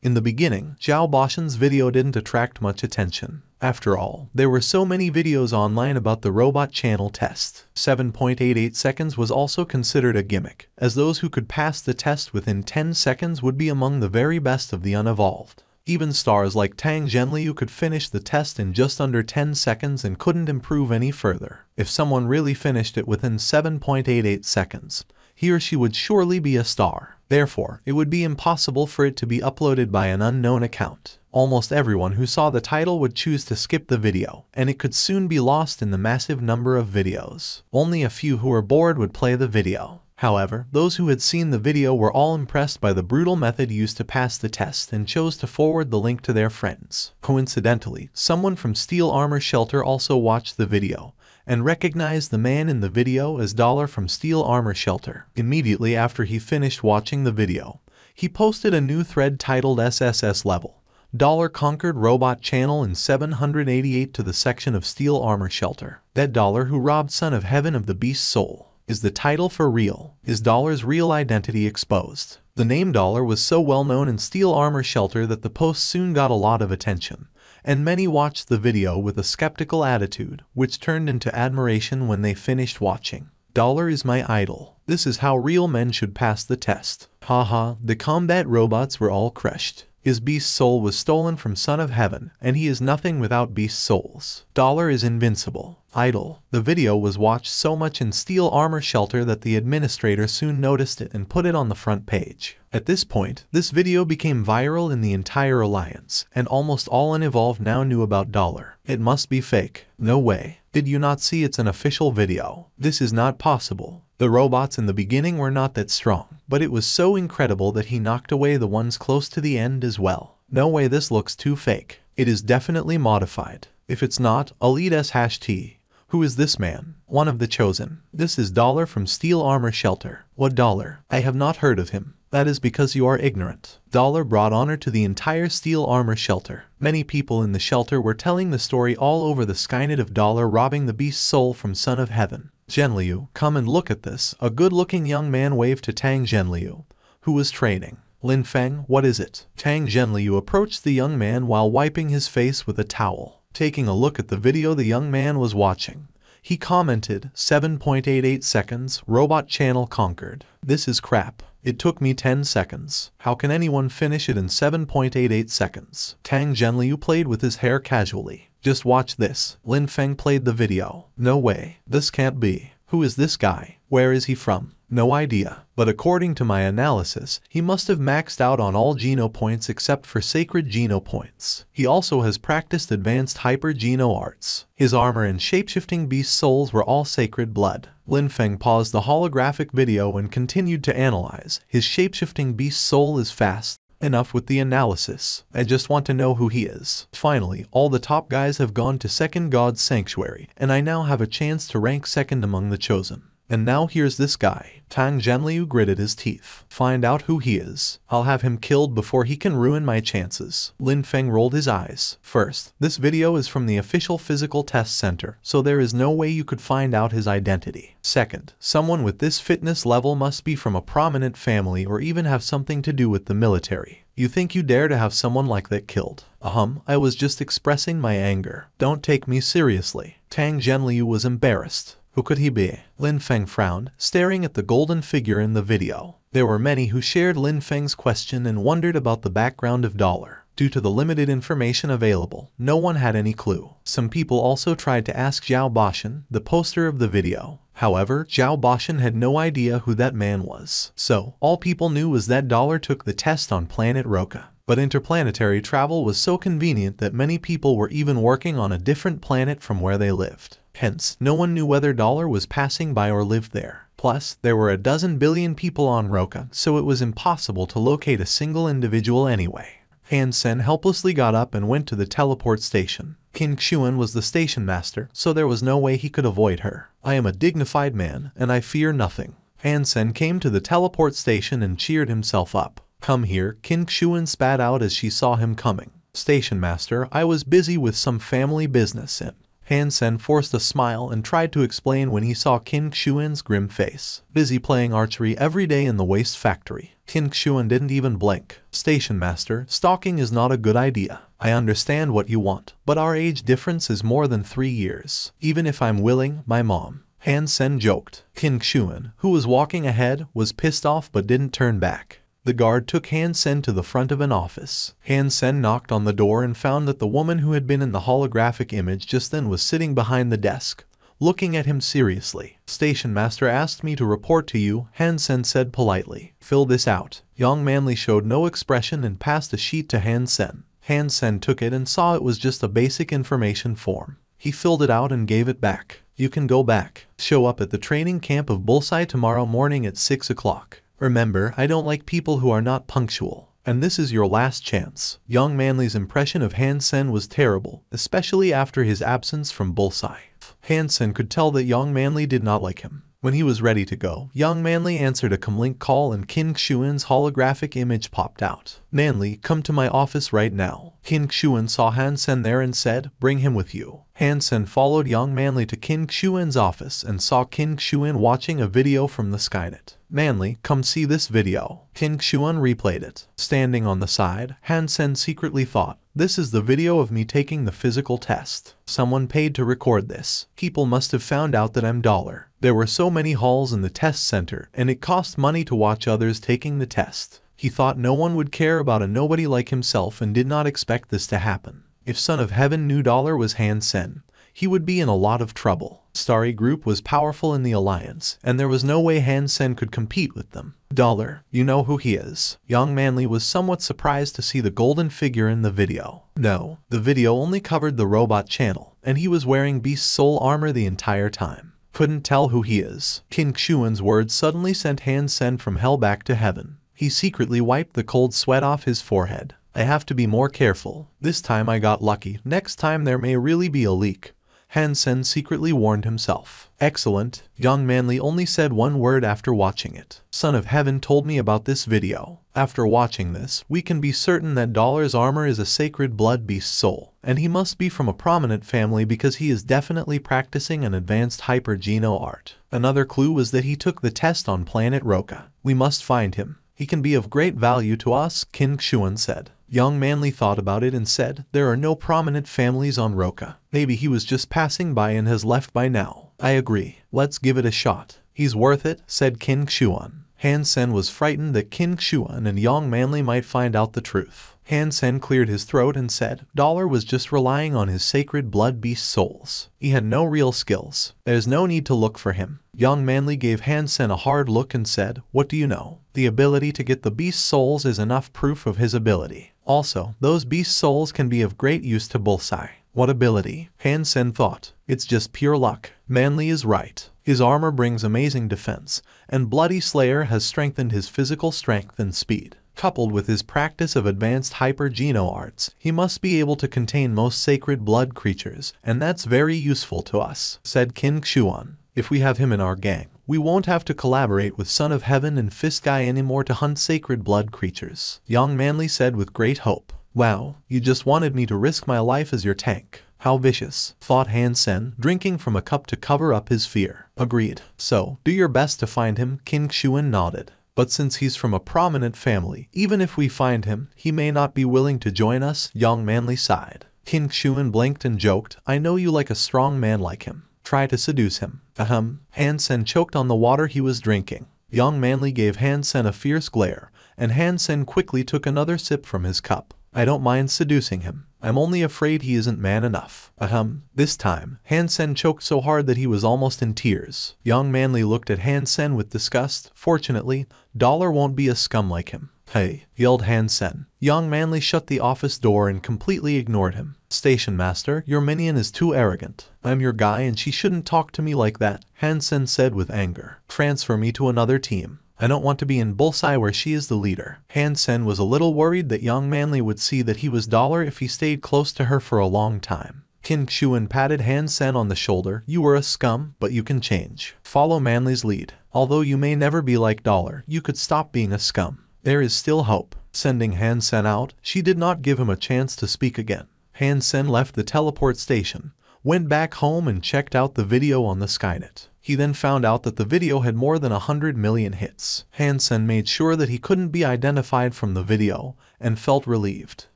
In the beginning, Zhao Bashan's video didn't attract much attention. After all, there were so many videos online about the robot channel test. 7.88 seconds was also considered a gimmick, as those who could pass the test within 10 seconds would be among the very best of the unevolved. Even stars like Tang Zhenliu could finish the test in just under 10 seconds and couldn't improve any further. If someone really finished it within 7.88 seconds, he or she would surely be a star. Therefore, it would be impossible for it to be uploaded by an unknown account. Almost everyone who saw the title would choose to skip the video, and it could soon be lost in the massive number of videos. Only a few who were bored would play the video. However, those who had seen the video were all impressed by the brutal method used to pass the test and chose to forward the link to their friends. Coincidentally, someone from Steel Armor Shelter also watched the video and recognized the man in the video as Dollar from Steel Armor Shelter. Immediately after he finished watching the video, he posted a new thread titled SSS Level. Dollar conquered robot channel in 788 to the section of Steel Armor Shelter. That Dollar who robbed Son of Heaven of the Beast's soul. Is the title for real? Is Dollar's real identity exposed? The name Dollar was so well known in Steel Armor Shelter that the post soon got a lot of attention, and many watched the video with a skeptical attitude, which turned into admiration when they finished watching. Dollar is my idol. This is how real men should pass the test. Haha, the combat robots were all crushed. His beast soul was stolen from Son of Heaven, and he is nothing without beast souls. Dollar is invincible. Idol. The video was watched so much in Steel Armor Shelter that the administrator soon noticed it and put it on the front page. At this point, this video became viral in the entire alliance, and almost all unevolved now knew about Dollar. It must be fake. No way. Did you not see it's an official video? This is not possible. The robots in the beginning were not that strong, but it was so incredible that he knocked away the ones close to the end as well. No way, this looks too fake. It is definitely modified. If it's not, I'll eat #T. Who is this man? One of the chosen. This is Dollar from Steel Armor Shelter. What Dollar? I have not heard of him. That is because you are ignorant. Dollar brought honor to the entire Steel Armor Shelter. Many people in the shelter were telling the story all over the Skynet of Dollar robbing the beast's soul from Son of Heaven. Zhenliu, come and look at this. A good-looking young man waved to Tang Zhenliu, who was training. Lin Feng, what is it? Tang Zhenliu approached the young man while wiping his face with a towel. Taking a look at the video the young man was watching, he commented, 7.88 seconds, robot channel conquered. This is crap. It took me 10 seconds. How can anyone finish it in 7.88 seconds? Tang Zhenliu played with his hair casually. Just watch this. Lin Feng played the video. No way. This can't be. Who is this guy? Where is he from? No idea. But according to my analysis, he must have maxed out on all Geno points except for Sacred Geno points. He also has practiced advanced Hyper Geno Arts. His armor and shapeshifting beast souls were all sacred blood. Lin Feng paused the holographic video and continued to analyze. His shapeshifting beast soul is fast. Enough with the analysis. I just want to know who he is. Finally, all the top guys have gone to Second God's Sanctuary, and I now have a chance to rank second among the chosen. And now here's this guy. Tang Zhenliu gritted his teeth. Find out who he is. I'll have him killed before he can ruin my chances. Lin Feng rolled his eyes. First, this video is from the official physical test center, so there is no way you could find out his identity. Second, someone with this fitness level must be from a prominent family or even have something to do with the military. You think you dare to have someone like that killed? I was just expressing my anger. Don't take me seriously. Tang Zhenliu was embarrassed. Who could he be? Lin Feng frowned, staring at the golden figure in the video. There were many who shared Lin Feng's question and wondered about the background of Dollar. Due to the limited information available, no one had any clue. Some people also tried to ask Zhao Bashan, the poster of the video. However, Zhao Bashan had no idea who that man was. So, all people knew was that Dollar took the test on planet Roka. But interplanetary travel was so convenient that many people were even working on a different planet from where they lived. Hence, no one knew whether Dollar was passing by or lived there. Plus, there were 12 billion people on Roka, so it was impossible to locate a single individual anyway. Han Sen helplessly got up and went to the teleport station. Qin Xuan was the station master, so there was no way he could avoid her. I am a dignified man, and I fear nothing. Han Sen came to the teleport station and cheered himself up. Come here, Qin Xuan spat out as she saw him coming. Station master, I was busy with some family business and Han Sen forced a smile and tried to explain when he saw Qin Xuan's grim face. Busy playing archery every day in the waste factory. Qin Xuan didn't even blink. Station master, stalking is not a good idea. I understand what you want, but our age difference is more than 3 years. Even if I'm willing, my mom. Han Sen joked. Qin Xuan, who was walking ahead, was pissed off but didn't turn back. The guard took Han Sen to the front of an office. Han Sen knocked on the door and found that the woman who had been in the holographic image just then was sitting behind the desk, looking at him seriously. Station master asked me to report to you, Han Sen said politely. Fill this out. Young Manly showed no expression and passed a sheet to Han Sen. Han Sen took it and saw it was just a basic information form. He filled it out and gave it back. You can go back. Show up at the training camp of Bullseye tomorrow morning at 6 o'clock. Remember, I don't like people who are not punctual. And this is your last chance. Young Manly's impression of Han Sen was terrible, especially after his absence from Bullseye. Han Sen could tell that Young Manly did not like him. When he was ready to go, Young Manly answered a comlink call and Qin Xuan's holographic image popped out. Manly, come to my office right now. Qin Xuan saw Han Sen there and said, bring him with you. Han Sen followed Young Manly to Qin Xuan's office and saw Qin Xuan watching a video from the Skynet. Manly, come see this video. Qin Xuan replayed it. Standing on the side, Han Sen secretly thought, this is the video of me taking the physical test. Someone paid to record this. People must have found out that I'm dollar. There were so many halls in the test center, and it cost money to watch others taking the test. He thought no one would care about a nobody like himself and did not expect this to happen. If Son of Heaven knew dollar was Han Sen, he would be in a lot of trouble. Starry Group was powerful in the alliance, and there was no way Han Sen could compete with them. Dollar, you know who he is. Young Manly was somewhat surprised to see the golden figure in the video. No, the video only covered the robot channel, and he was wearing Beast Soul armor the entire time. Couldn't tell who he is. Qin Xuan's words suddenly sent Han Sen from hell back to heaven. He secretly wiped the cold sweat off his forehead. I have to be more careful. This time I got lucky. Next time there may really be a leak. Han Sen secretly warned himself. Excellent. Young Manly only said one word after watching it. Son of Heaven told me about this video. After watching this, we can be certain that Dollar's armor is a sacred blood beast soul, and he must be from a prominent family because he is definitely practicing an advanced Hyper Geno Art. Another clue was that he took the test on planet Roka. We must find him. He can be of great value to us, Qin Xuan said. Young Manly thought about it and said, there are no prominent families on Roka. Maybe he was just passing by and has left by now. I agree. Let's give it a shot. He's worth it, said Qin Xuan. Han Sen was frightened that Qin Xuan and Young Manly might find out the truth. Han Sen cleared his throat and said, Dollar was just relying on his sacred blood beast souls. He had no real skills. There's no need to look for him. Young Manly gave Han Sen a hard look and said, what do you know? The ability to get the beast souls is enough proof of his ability. Also, those beast souls can be of great use to Bullseye. What ability? Han Sen thought. It's just pure luck. Manly is right. His armor brings amazing defense, and Bloody Slayer has strengthened his physical strength and speed. Coupled with his practice of advanced Hyper Geno Arts, he must be able to contain most sacred blood creatures, and that's very useful to us, said Qin Xuan. If we have him in our gang, we won't have to collaborate with Son of Heaven and Fist Guy anymore to hunt sacred blood creatures, Young Manly said with great hope. Wow, you just wanted me to risk my life as your tank. How vicious, thought Han Sen, drinking from a cup to cover up his fear. Agreed. So, do your best to find him, Qin Xuan nodded. But since he's from a prominent family, even if we find him, he may not be willing to join us, Young Manly sighed. Qin Xuan blinked and joked, I know you like a strong man like him. Try to seduce him. Ahem. Han Sen choked on the water he was drinking. Young Manly gave Han Sen a fierce glare, and Han Sen quickly took another sip from his cup. I don't mind seducing him. I'm only afraid he isn't man enough. Ahem. This time, Han Sen choked so hard that he was almost in tears. Young Manly looked at Han Sen with disgust. Fortunately, Dollar won't be a scum like him. Hey, yelled Han Sen. Young Manly shut the office door and completely ignored him. Station master, your minion is too arrogant. I'm your guy and she shouldn't talk to me like that, Han Sen said with anger. Transfer me to another team. I don't want to be in Bullseye where she is the leader. Han Sen was a little worried that Young Manly would see that he was Dollar if he stayed close to her for a long time. Qin Xuan patted Han Sen on the shoulder. You were a scum, but you can change. Follow Manly's lead. Although you may never be like Dollar, you could stop being a scum. There is still hope. Sending Han Sen out, she did not give him a chance to speak again. Han Sen left the teleport station, went back home and checked out the video on the Skynet. He then found out that the video had more than 100 million hits. Han Sen made sure that he couldn't be identified from the video and felt relieved.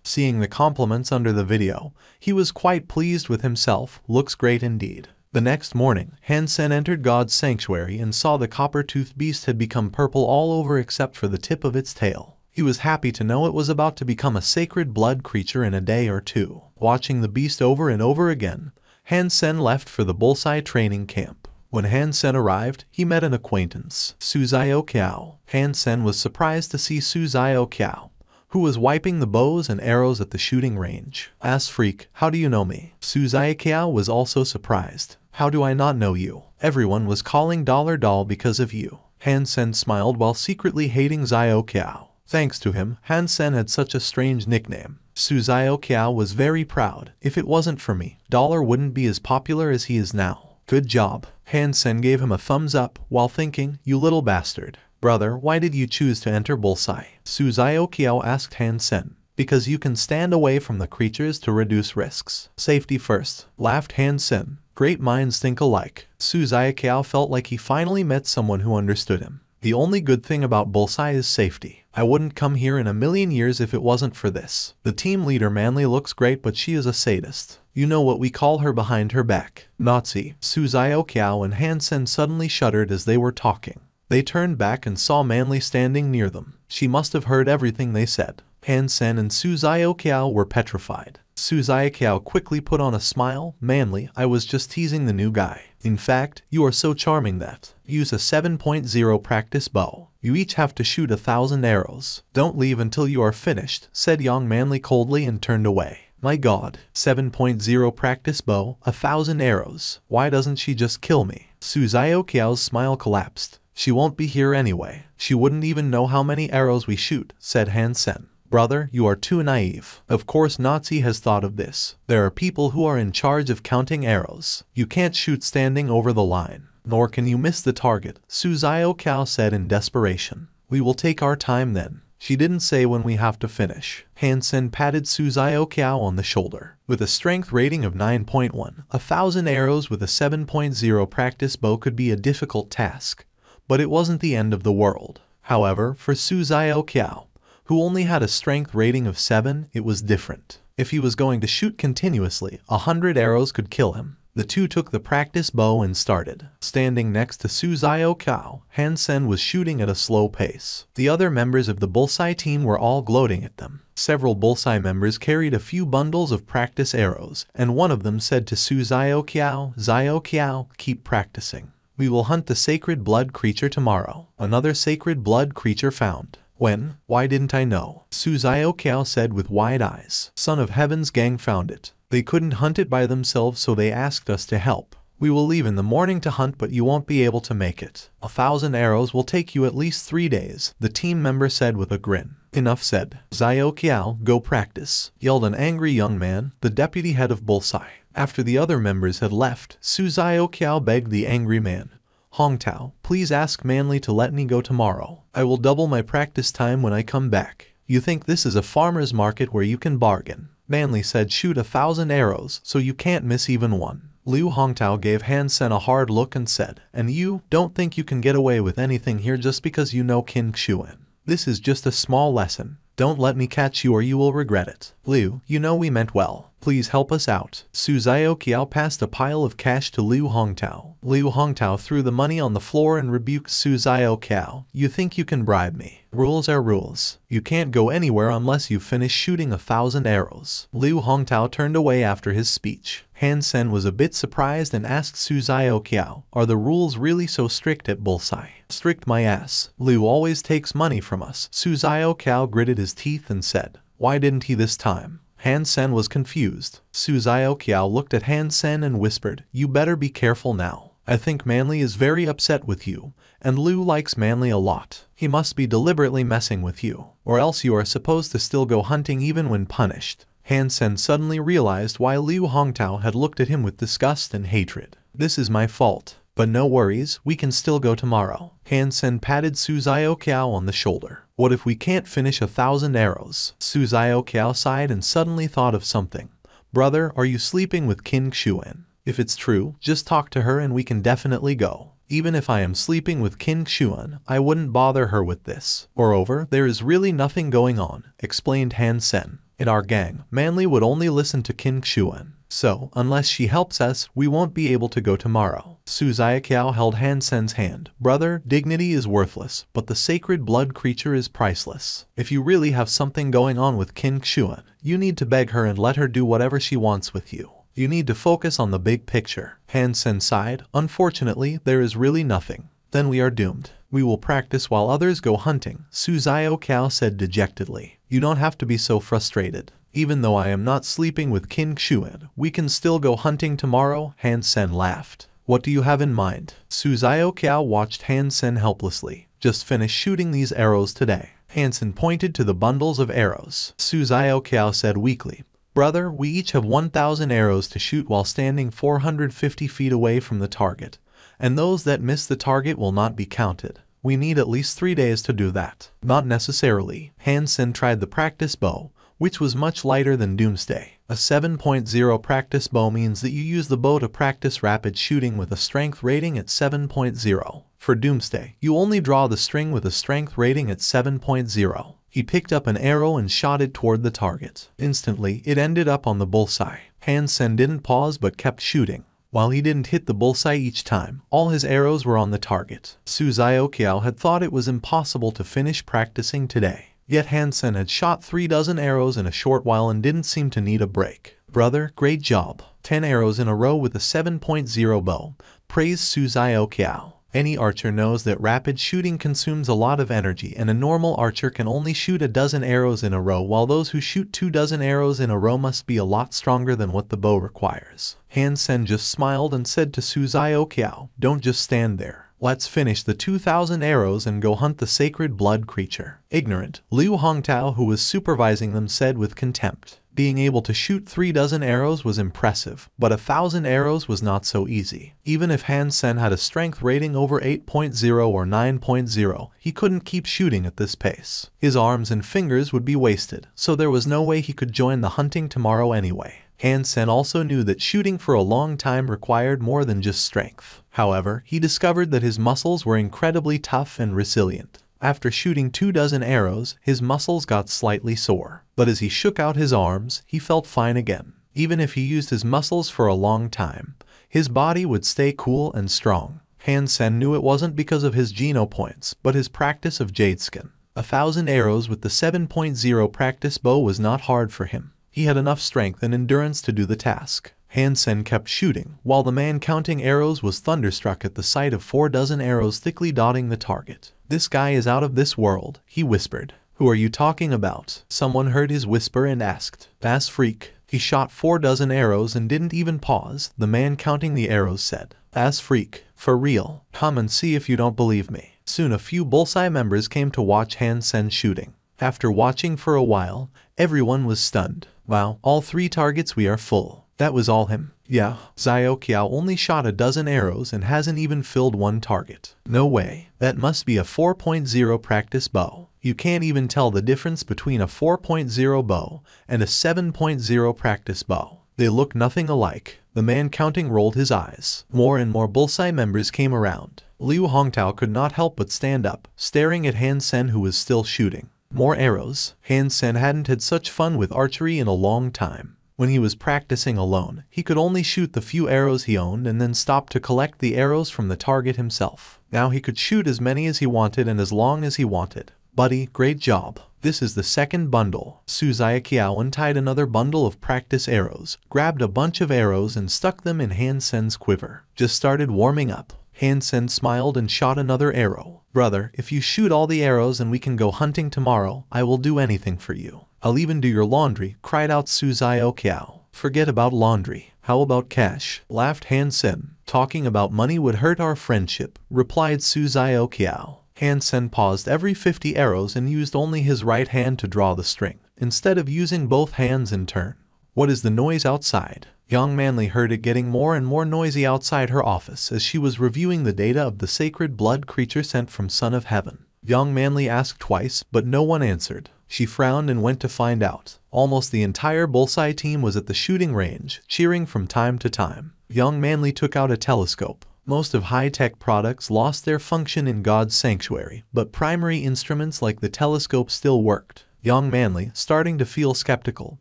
Seeing the compliments under the video, he was quite pleased with himself. Looks great indeed. The next morning, Han Sen entered God's sanctuary and saw the copper-toothed beast had become purple all over except for the tip of its tail. He was happy to know it was about to become a sacred blood creature in a day or two. Watching the beast over and over again, Han Sen left for the bullseye training camp. When Han Sen arrived, he met an acquaintance, Su Xiaoqiao. Han Sen was surprised to see Su Xiaoqiao, who was wiping the bows and arrows at the shooting range. Ass freak, how do you know me? Su Xiaoqiao was also surprised. How do I not know you? Everyone was calling Doll because of you. Han Sen smiled while secretly hating Xiaoqiao. Thanks to him, Han Sen had such a strange nickname. Su Xiaoqiao was very proud. If it wasn't for me, Dollar wouldn't be as popular as he is now. Good job. Han Sen gave him a thumbs up while thinking, you little bastard. Brother, why did you choose to enter bullseye? Su Xiaoqiao asked Han Sen. Because you can stand away from the creatures to reduce risks. Safety first, laughed Han Sen. Great minds think alike. Su Xiaoqiao felt like he finally met someone who understood him. The only good thing about bullseye is safety. I wouldn't come here in a million years if it wasn't for this. The team leader Manly looks great, but she is a sadist. You know what we call her behind her back. Nazi. Su Xiaoqiao and Han Sen suddenly shuddered as they were talking. They turned back and saw Manly standing near them. She must have heard everything they said. Han Sen and Su Xiaoqiao were petrified. Su Xiaoqiao quickly put on a smile. Manly, I was just teasing the new guy. In fact, you are so charming that. Use a 7.0 practice bow. You each have to shoot 1,000 arrows. Don't leave until you are finished, said young Manly coldly and turned away. My god, 7.0 practice bow, 1,000 arrows. Why doesn't she just kill me? Su Xiaoqiao's smile collapsed. She won't be here anyway. She wouldn't even know how many arrows we shoot, said Han Sen. Brother, you are too naive. Of course Nazi has thought of this. There are people who are in charge of counting arrows. You can't shoot standing over the line. Nor can you miss the target, Su Xiaoqiao said in desperation. We will take our time then. She didn't say when we have to finish. Han Sen patted Su Xiaoqiao on the shoulder. With a strength rating of 9.1, 1,000 arrows with a 7.0 practice bow could be a difficult task. But it wasn't the end of the world. However, for Su Xiaoqiao, who only had a strength rating of 7, it was different. If he was going to shoot continuously, 100 arrows could kill him. The two took the practice bow and started. Standing next to Su Xiaoqiao, Han Sen was shooting at a slow pace. The other members of the bullseye team were all gloating at them. Several bullseye members carried a few bundles of practice arrows, and one of them said to Su Xiaoqiao, Xiaoqiao, keep practicing. We will hunt the sacred blood creature tomorrow. Another sacred blood creature found. When? Why didn't I know? Su Xiaoqiao said with wide eyes. Son of Heaven's gang found it. They couldn't hunt it by themselves, so they asked us to help. We will leave in the morning to hunt, but you won't be able to make it. 1,000 arrows will take you at least 3 days, the team member said with a grin. Enough said. Xiaoqiao, go practice, yelled an angry young man, the deputy head of bullseye. After the other members had left, Su Xiaoqiao begged the angry man. Hongtao, please ask Manly to let me go tomorrow. I will double my practice time when I come back. You think this is a farmer's market where you can bargain? Manly said shoot 1,000 arrows, so you can't miss even one. Liu Hongtao gave Han Sen a hard look and said, and you don't think you can get away with anything here just because you know Qin Xuan. This is just a small lesson. Don't let me catch you or you will regret it. Liu, you know we meant well. Please help us out. Su Xiaoqiao passed a pile of cash to Liu Hongtao. Liu Hongtao threw the money on the floor and rebuked Su Xiaoqiao. You think you can bribe me? Rules are rules. You can't go anywhere unless you finish shooting 1,000 arrows. Liu Hongtao turned away after his speech. Han Sen was a bit surprised and asked Su Xiaoqiao, are the rules really so strict at bullseye? Strict my ass. Liu always takes money from us. Su Xiaoqiao gritted his teeth and said, why didn't he this time? Han Sen was confused. Su Xiaoqiao looked at Han Sen and whispered, you better be careful now. I think Manly is very upset with you, and Liu likes Manly a lot. He must be deliberately messing with you, or else you are supposed to still go hunting even when punished. Han Sen suddenly realized why Liu Hongtao had looked at him with disgust and hatred. This is my fault. But no worries, we can still go tomorrow. Han Sen patted Su Xiaoqiao on the shoulder. What if we can't finish 1,000 arrows? Su Xiaoqiao sighed and suddenly thought of something. Brother, are you sleeping with Qin Xuan? If it's true, just talk to her and we can definitely go. Even if I am sleeping with Qin Xuan, I wouldn't bother her with this. Moreover, there is really nothing going on, explained Han Sen. In our gang, Manly would only listen to Qin Xuan. So, unless she helps us, we won't be able to go tomorrow. Su Xiaoqiao held Han Sen's hand. Brother, dignity is worthless, but the sacred blood creature is priceless. If you really have something going on with Qin Xuan, you need to beg her and let her do whatever she wants with you. You need to focus on the big picture. Han Sen sighed. Unfortunately, there is really nothing. Then we are doomed. We will practice while others go hunting, Su Xiaoqiao said dejectedly. You don't have to be so frustrated. Even though I am not sleeping with Qin Xuan, we can still go hunting tomorrow, Han Sen laughed. What do you have in mind? Su Xiaoqiao watched Han Sen helplessly. Just finish shooting these arrows today. Han Sen pointed to the bundles of arrows. Su Xiaoqiao said weakly, Brother, we each have 1,000 arrows to shoot while standing 450 feet away from the target, and those that miss the target will not be counted. We need at least 3 days to do that. Not necessarily. Han Sen tried the practice bow, which was much lighter than Doomsday. A 7.0 practice bow means that you use the bow to practice rapid shooting with a strength rating at 7.0. For Doomsday, you only draw the string with a strength rating at 7.0. He picked up an arrow and shot it toward the target. Instantly, it ended up on the bullseye. Han Sen didn't pause but kept shooting. While he didn't hit the bullseye each time, all his arrows were on the target. Su Xiaoqiao had thought it was impossible to finish practicing today. Yet Han Sen had shot 36 arrows in a short while and didn't seem to need a break. Brother, great job. 10 arrows in a row with a 7.0 bow, praised Su Xiaoqiao. Any archer knows that rapid shooting consumes a lot of energy, and a normal archer can only shoot 12 arrows in a row, while those who shoot 24 arrows in a row must be a lot stronger than what the bow requires. Han Sen just smiled and said to Su Xiaoqiao, Don't just stand there. Let's finish the 2,000 arrows and go hunt the sacred blood creature. Ignorant, Liu Hongtao, who was supervising them, said with contempt. Being able to shoot 36 arrows was impressive, but 1,000 arrows was not so easy. Even if Han Sen had a strength rating over 8.0 or 9.0, he couldn't keep shooting at this pace. His arms and fingers would be wasted, so there was no way he could join the hunting tomorrow anyway. Han Sen also knew that shooting for a long time required more than just strength. However, he discovered that his muscles were incredibly tough and resilient. After shooting 24 arrows, his muscles got slightly sore. But as he shook out his arms, he felt fine again. Even if he used his muscles for a long time, his body would stay cool and strong. Han Sen knew it wasn't because of his Geno points, but his practice of Jadeskin. 1,000 arrows with the 7.0 practice bow was not hard for him. He had enough strength and endurance to do the task. Han Sen kept shooting, while the man counting arrows was thunderstruck at the sight of 40 arrows thickly dotting the target. This guy is out of this world, he whispered. Who are you talking about? Someone heard his whisper and asked. That's freak. He shot 40 arrows and didn't even pause, the man counting the arrows said. That's freak. For real. Come and see if you don't believe me. Soon a few bullseye members came to watch Han Sen shooting. After watching for a while, everyone was stunned. Wow, all 3 targets we are full. That was all him. Yeah, Xiaoqiao only shot 12 arrows and hasn't even filled 1 target. No way. That must be a 4.0 practice bow. You can't even tell the difference between a 4.0 bow and a 7.0 practice bow. They look nothing alike. The man counting rolled his eyes. More and more bullseye members came around. Liu Hongtao could not help but stand up, staring at Han Sen, who was still shooting. More arrows. Han Sen hadn't had such fun with archery in a long time. When he was practicing alone, he could only shoot the few arrows he owned and then stop to collect the arrows from the target himself. Now he could shoot as many as he wanted and as long as he wanted. Buddy, great job. This is the second bundle. Su Xiaoqiao untied another bundle of practice arrows, grabbed a bunch of arrows and stuck them in Han Sen's quiver. Just started warming up. Han Sen smiled and shot another arrow. Brother, if you shoot all the arrows and we can go hunting tomorrow, I will do anything for you. I'll even do your laundry, cried out Su Xiaoqiao. Forget about laundry. How about cash? Laughed Han Sen. Talking about money would hurt our friendship, replied Su Xiaoqiao. Han Sen paused every 50 arrows and used only his right hand to draw the string, instead of using both hands in turn. What is the noise outside? Young Manly heard it getting more and more noisy outside her office as she was reviewing the data of the sacred blood creature sent from Son of Heaven. Young Manly asked twice, but no one answered. She frowned and went to find out. Almost the entire bullseye team was at the shooting range, cheering from time to time. Young Manly took out a telescope. Most of high-tech products lost their function in God's sanctuary, but primary instruments like the telescope still worked. Young Manly, starting to feel skeptical,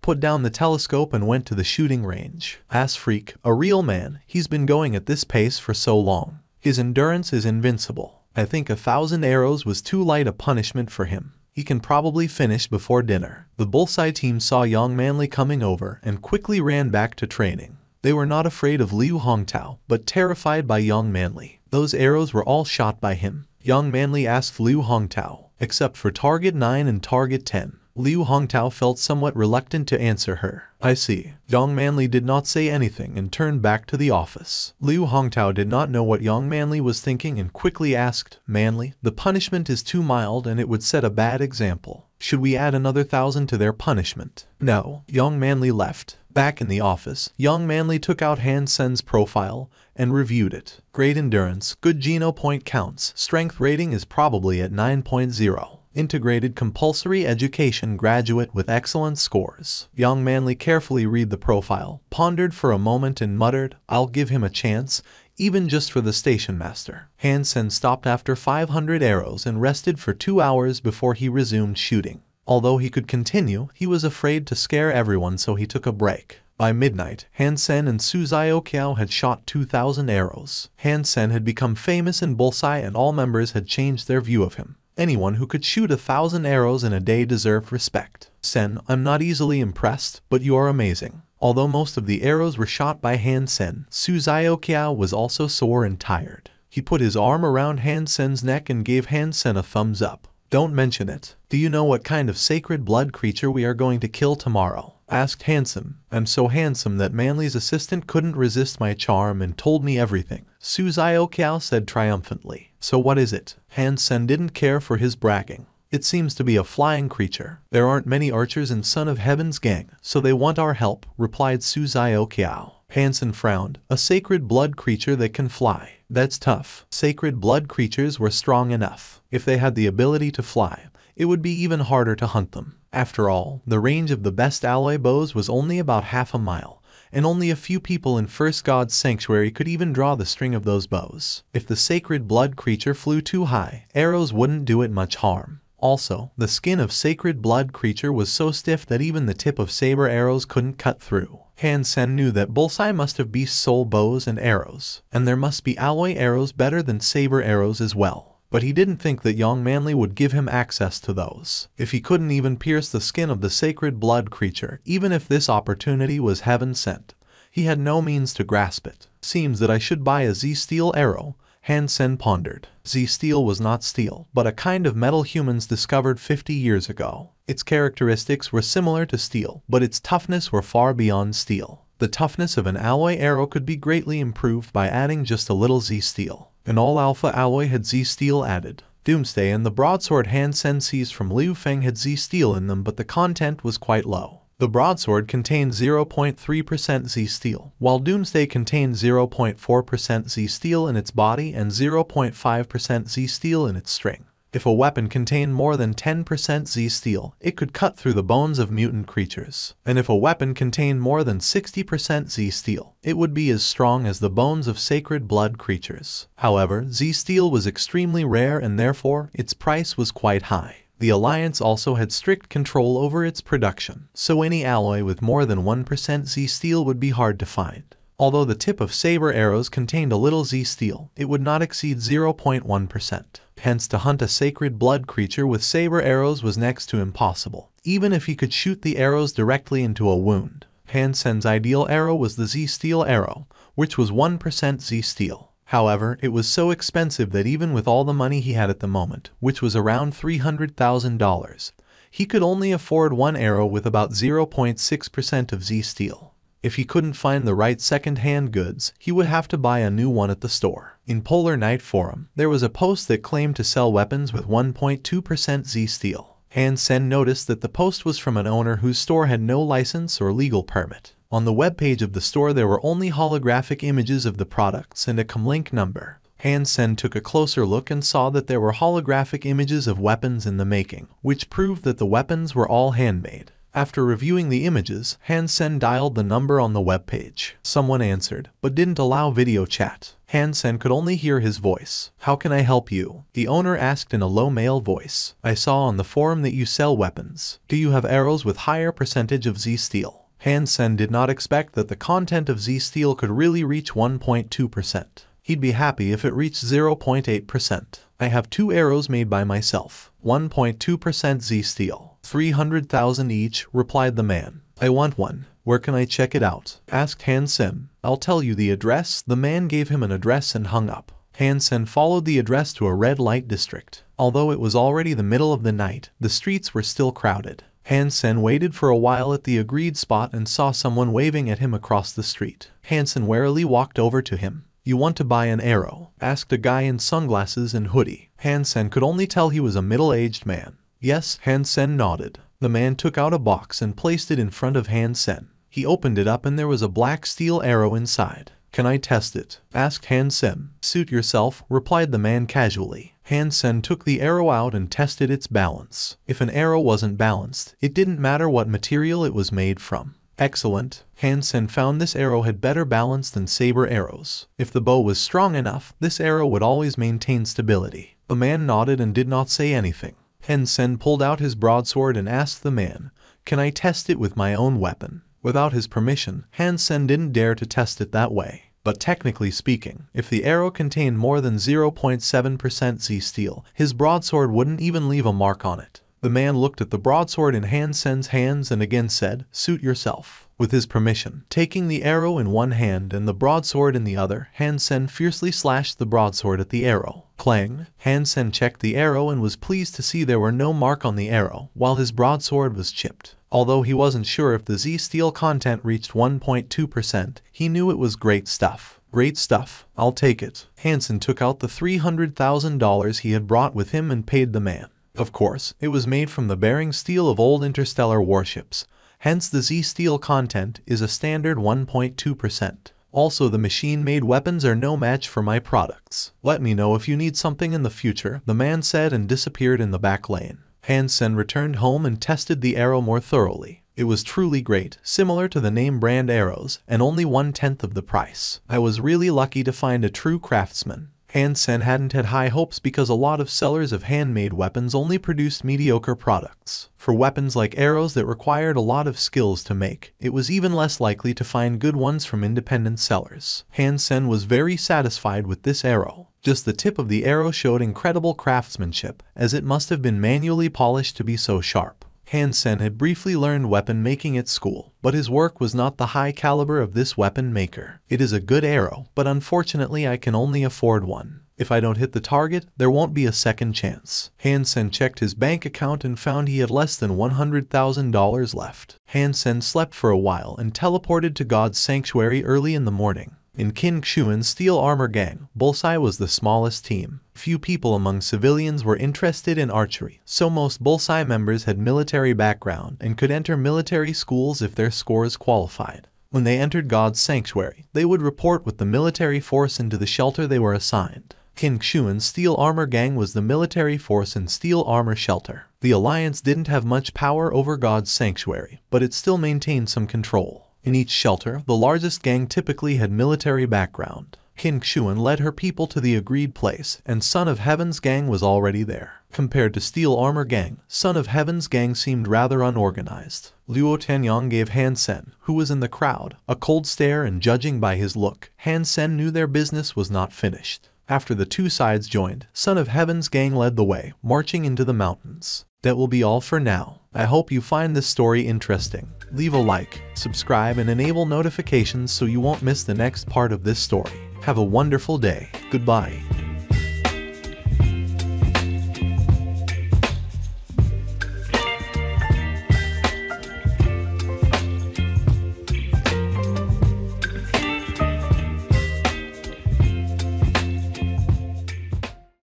put down the telescope and went to the shooting range. Ass freak, a real man, he's been going at this pace for so long. His endurance is invincible. I think 1,000 arrows was too light a punishment for him. He can probably finish before dinner. The Bullseye team saw Young Manly coming over and quickly ran back to training. They were not afraid of Liu Hongtao, but terrified by Young Manly. Those arrows were all shot by him. Young Manly asked Liu Hongtao, except for Target 9 and Target 10. Liu Hongtao felt somewhat reluctant to answer her. I see. Young Manly did not say anything and turned back to the office. Liu Hongtao did not know what Young Manly was thinking and quickly asked, Manly, the punishment is too mild and it would set a bad example. Should we add another 1,000 to their punishment? No. Young Manly left. Back in the office, Young Manly took out Han Sen's profile and reviewed it. Great endurance, good geno point counts, strength rating is probably at 9.0. Integrated compulsory education graduate with excellent scores. Young Manly carefully read the profile, pondered for a moment and muttered, I'll give him a chance, even just for the station master. Han Sen stopped after 500 arrows and rested for 2 hours before he resumed shooting. Although he could continue, he was afraid to scare everyone, so he took a break. By midnight, Han Sen and Su Xiaoqiao had shot 2,000 arrows. Han Sen had become famous in Bullseye and all members had changed their view of him. Anyone who could shoot 1,000 arrows in a day deserved respect. Sen, I'm not easily impressed, but you are amazing. Although most of the arrows were shot by Han Sen, Su Xiaoqiao was also sore and tired. He put his arm around Han Sen's neck and gave Han Sen a thumbs up. Don't mention it. Do you know what kind of sacred blood creature we are going to kill tomorrow? Asked Han Sen. I'm so handsome that Manly's assistant couldn't resist my charm and told me everything. Su Xiaoqiao said triumphantly. So what is it? Han Sen didn't care for his bragging. It seems to be a flying creature. There aren't many archers in Son of Heaven's gang, so they want our help, replied Su Xiaoqiao. Han Sen frowned. A sacred blood creature that can fly. That's tough. Sacred blood creatures were strong enough. If they had the ability to fly, it would be even harder to hunt them. After all, the range of the best alloy bows was only about half a mile, and only a few people in First God's Sanctuary could even draw the string of those bows. If the sacred blood creature flew too high, arrows wouldn't do it much harm. Also, the skin of sacred blood creature was so stiff that even the tip of saber arrows couldn't cut through. Han Sen knew that Bullseye must have beast soul bows and arrows, and there must be alloy arrows better than saber arrows as well. But he didn't think that Young Manly would give him access to those. If he couldn't even pierce the skin of the sacred blood creature, even if this opportunity was heaven sent, he had no means to grasp it. Seems that I should buy a Z-steel arrow, Han Sen pondered. Z-steel was not steel, but a kind of metal humans discovered 50 years ago. Its characteristics were similar to steel, but its toughness were far beyond steel. The toughness of an alloy arrow could be greatly improved by adding just a little Z-steel. An all-alpha alloy had Z-steel added. Doomsday and the broadsword Han Sen seized from Liu Feng had Z-steel in them, but the content was quite low. The broadsword contained 0.3% Z-steel, while Doomsday contained 0.4% Z-steel in its body and 0.5% Z-steel in its string. If a weapon contained more than 10% Z-steel, it could cut through the bones of mutant creatures. And if a weapon contained more than 60% Z-steel, it would be as strong as the bones of sacred blood creatures. However, Z-steel was extremely rare and therefore, its price was quite high. The Alliance also had strict control over its production, so any alloy with more than 1% Z-steel would be hard to find. Although the tip of saber arrows contained a little Z-steel, it would not exceed 0.1%. Hence, to hunt a sacred blood creature with saber arrows was next to impossible, even if he could shoot the arrows directly into a wound. Han Sen's ideal arrow was the Z-steel arrow, which was 1% Z-steel. However, it was so expensive that even with all the money he had at the moment, which was around $300,000, he could only afford one arrow with about 0.6% of Z-steel. If he couldn't find the right second-hand goods, he would have to buy a new one at the store. In Polar Night Forum, there was a post that claimed to sell weapons with 1.2% Z-steel. Han Sen noticed that the post was from an owner whose store had no license or legal permit. On the webpage of the store there were only holographic images of the products and a comlink number. Han Sen took a closer look and saw that there were holographic images of weapons in the making, which proved that the weapons were all handmade. After reviewing the images, Han Sen dialed the number on the webpage. Someone answered, but didn't allow video chat. Han Sen could only hear his voice. "How can I help you?" the owner asked in a low male voice. "I saw on the forum that you sell weapons. Do you have arrows with higher percentage of Z steel?" Han Sen did not expect that the content of Z steel could really reach 1.2%. He'd be happy if it reached 0.8%. "I have 2 arrows made by myself. 1.2% Z steel. 300,000 each," replied the man. "I want one. Where can I check it out?" asked Han Sen. "I'll tell you the address." The man gave him an address and hung up. Han Sen followed the address to a red light district. Although it was already the middle of the night, the streets were still crowded. Han Sen waited for a while at the agreed spot and saw someone waving at him across the street. Han Sen warily walked over to him. "You want to buy an arrow?" asked a guy in sunglasses and hoodie. Han Sen could only tell he was a middle-aged man. "Yes," Han Sen nodded. The man took out a box and placed it in front of Han Sen. He opened it up and there was a black steel arrow inside. "Can I test it?" asked Han Sen. "Suit yourself," replied the man casually. Han Sen took the arrow out and tested its balance. If an arrow wasn't balanced, it didn't matter what material it was made from. Excellent. Han Sen found this arrow had better balance than saber arrows. If the bow was strong enough, this arrow would always maintain stability. The man nodded and did not say anything. Han Sen pulled out his broadsword and asked the man, "Can I test it with my own weapon?" Without his permission, Han Sen didn't dare to test it that way. But technically speaking, if the arrow contained more than 0.7% Z steel, his broadsword wouldn't even leave a mark on it. The man looked at the broadsword in Han Sen's hands and again said, "Suit yourself." With his permission, taking the arrow in one hand and the broadsword in the other, Han Sen fiercely slashed the broadsword at the arrow. Clang! Han Sen checked the arrow and was pleased to see there were no mark on the arrow, while his broadsword was chipped. Although he wasn't sure if the Z steel content reached 1.2%, he knew it was great stuff. "Great stuff. I'll take it." Han Sen took out the $300,000 he had brought with him and paid the man. Of course, it was made from the bearing steel of old interstellar warships, hence the Z steel content is a standard 1.2%. Also, the machine-made weapons are no match for my products. "Let me know if you need something in the future," the man said and disappeared in the back lane. Han Sen returned home and tested the arrow more thoroughly. It was truly great, similar to the name brand arrows, and only 1/10 of the price. "I was really lucky to find a true craftsman." Han Sen hadn't had high hopes because a lot of sellers of handmade weapons only produced mediocre products. For weapons like arrows that required a lot of skills to make, it was even less likely to find good ones from independent sellers. Han Sen was very satisfied with this arrow. Just the tip of the arrow showed incredible craftsmanship, as it must have been manually polished to be so sharp. Han Sen had briefly learned weapon making at school, but his work was not the high caliber of this weapon maker. "It is a good arrow, but unfortunately I can only afford one. If I don't hit the target, there won't be a second chance." Han Sen checked his bank account and found he had less than $100,000 left. Han Sen slept for a while and teleported to God's sanctuary early in the morning. In Qin Xuan's steel armor gang, Bullseye was the smallest team. Few people among civilians were interested in archery, so most Bullseye members had military background and could enter military schools if their scores qualified. When they entered God's sanctuary, they would report with the military force into the shelter they were assigned. Qin Xuan's steel armor gang was the military force and steel armor shelter. The alliance didn't have much power over God's sanctuary, but it still maintained some control. In each shelter, the largest gang typically had military background. Qin Xuan led her people to the agreed place, and Son of Heaven's gang was already there. Compared to Steel Armor Gang, Son of Heaven's gang seemed rather unorganized. Luo Tianyang gave Han Sen, who was in the crowd, a cold stare, and judging by his look, Han Sen knew their business was not finished. After the two sides joined, Son of Heaven's gang led the way, marching into the mountains. That will be all for now. I hope you find this story interesting. Leave a like, subscribe, and enable notifications so you won't miss the next part of this story. Have a wonderful day. Goodbye.